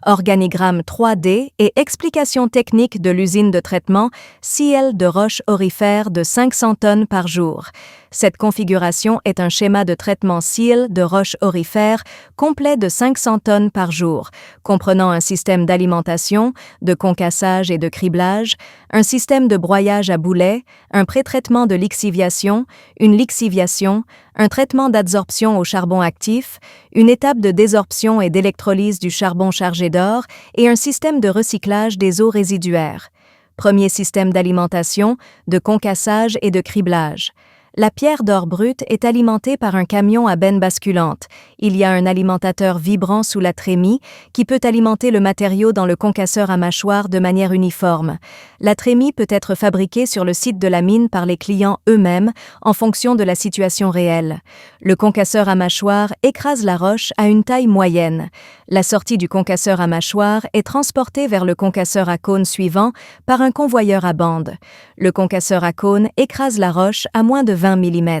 organigramme 3D et explication technique de l'usine de traitement Ciel de roches aurifères de 500 tonnes par jour. Cette configuration est un schéma de traitement Ciel de roches aurifères complet de 500 tonnes par jour, comprenant un système d'alimentation, de concassage et de criblage, un système de broyage à boulet, un pré-traitement de lixiviation, une lixiviation, un traitement d'adsorption au charbon actif, une étape de désorption et d'électrolyse du charbon chargé d'or et un système de recyclage des eaux résiduaires. Premier système d'alimentation, de concassage et de criblage. La pierre d'or brute est alimentée par un camion à benne basculante. Il y a un alimentateur vibrant sous la trémie qui peut alimenter le matériau dans le concasseur à mâchoire de manière uniforme. La trémie peut être fabriquée sur le site de la mine par les clients eux-mêmes en fonction de la situation réelle. Le concasseur à mâchoire écrase la roche à une taille moyenne. La sortie du concasseur à mâchoire est transportée vers le concasseur à cône suivant par un convoyeur à bande. Le concasseur à cône écrase la roche à moins de 20 mm.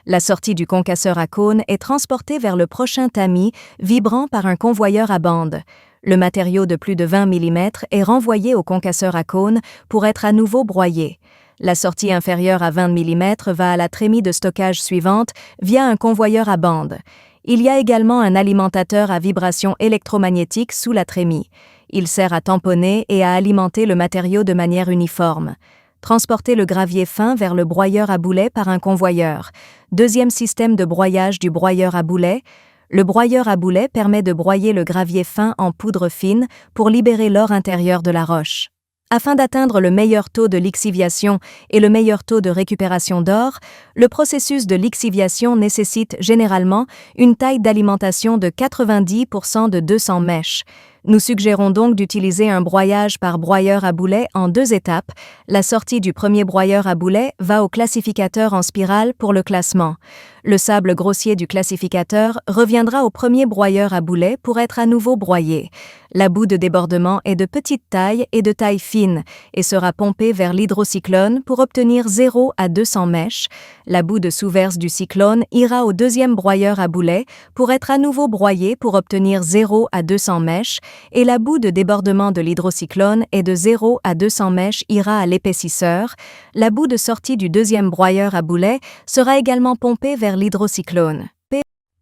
La sortie du concasseur à cône est transportée vers le prochain tamis, vibrant par un convoyeur à bande. Le matériau de plus de 20 mm est renvoyé au concasseur à cône pour être à nouveau broyé. La sortie inférieure à 20 mm va à la trémie de stockage suivante via un convoyeur à bande. Il y a également un alimentateur à vibration électromagnétique sous la trémie. Il sert à tamponner et à alimenter le matériau de manière uniforme. Transporter le gravier fin vers le broyeur à boulet par un convoyeur. Deuxième système de broyage du broyeur à boulet. Le broyeur à boulet permet de broyer le gravier fin en poudre fine pour libérer l'or intérieur de la roche. Afin d'atteindre le meilleur taux de lixiviation et le meilleur taux de récupération d'or, le processus de lixiviation nécessite généralement une taille d'alimentation de 90% de 200 mèches. Nous suggérons donc d'utiliser un broyage par broyeur à boulet en 2 étapes. La sortie du premier broyeur à boulet va au classificateur en spirale pour le classement. Le sable grossier du classificateur reviendra au premier broyeur à boulet pour être à nouveau broyé. La boue de débordement est de petite taille et de taille fine et sera pompée vers l'hydrocyclone pour obtenir 0 à 200 mèches. La boue de sous-verse du cyclone ira au deuxième broyeur à boulet pour être à nouveau broyée pour obtenir 0 à 200 mèches et la boue de débordement de l'hydrocyclone est de 0 à 200 mèches ira à l'épaississeur. La boue de sortie du deuxième broyeur à boulet sera également pompée vers l'hydrocyclone.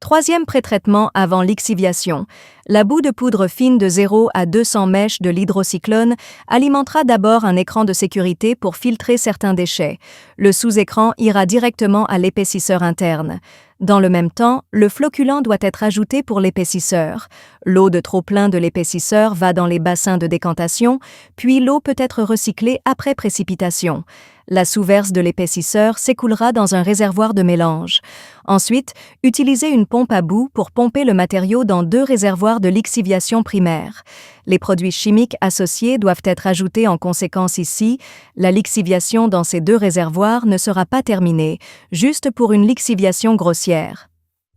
Troisième pré-traitement avant lixiviation. La boue de poudre fine de 0 à 200 mèches de l'hydrocyclone alimentera d'abord un écran de sécurité pour filtrer certains déchets. Le sous-écran ira directement à l'épaississeur interne. Dans le même temps, le flocculant doit être ajouté pour l'épaississeur. L'eau de trop-plein de l'épaississeur va dans les bassins de décantation, puis l'eau peut être recyclée après précipitation. La sous-verse de l'épaississeur s'écoulera dans un réservoir de mélange. Ensuite, utilisez une pompe à boue pour pomper le matériau dans 2 réservoirs de lixiviation primaire. Les produits chimiques associés doivent être ajoutés en conséquence ici. La lixiviation dans ces 2 réservoirs ne sera pas terminée, juste pour une lixiviation grossière.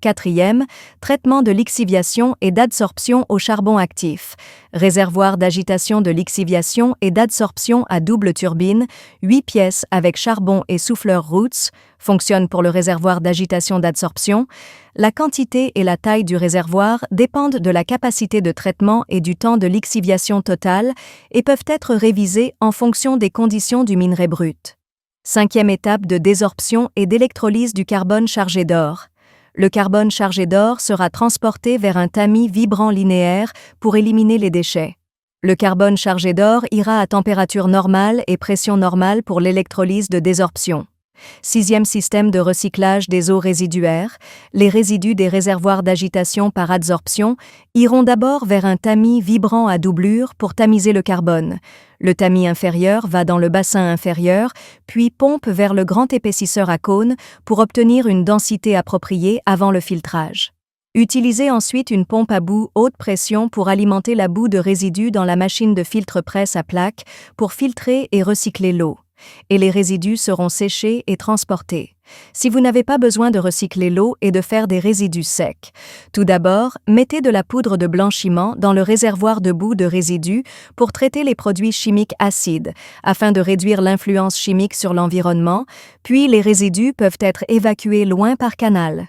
Quatrième, traitement de lixiviation et d'adsorption au charbon actif. Réservoir d'agitation de lixiviation et d'adsorption à double turbine, 8 pièces avec charbon et souffleur Roots, fonctionne pour le réservoir d'agitation d'adsorption. La quantité et la taille du réservoir dépendent de la capacité de traitement et du temps de lixiviation totale et peuvent être révisés en fonction des conditions du minerai brut. Cinquième étape de désorption et d'électrolyse du carbone chargé d'or. Le carbone chargé d'or sera transporté vers un tamis vibrant linéaire pour éliminer les déchets. Le carbone chargé d'or ira à température normale et pression normale pour l'électrolyse de désorption. Sixième système de recyclage des eaux résiduaires. Les résidus des réservoirs d'agitation par adsorption iront d'abord vers un tamis vibrant à doublure pour tamiser le carbone. Le tamis inférieur va dans le bassin inférieur, puis pompe vers le grand épaississeur à cône pour obtenir une densité appropriée avant le filtrage. Utilisez ensuite une pompe à boue haute pression pour alimenter la boue de résidus dans la machine de filtre-presse à plaque pour filtrer et recycler l'eau. Et les résidus seront séchés et transportés. Si vous n'avez pas besoin de recycler l'eau et de faire des résidus secs, tout d'abord, mettez de la poudre de blanchiment dans le réservoir de boue de résidus pour traiter les produits chimiques acides, afin de réduire l'influence chimique sur l'environnement, puis les résidus peuvent être évacués loin par canal.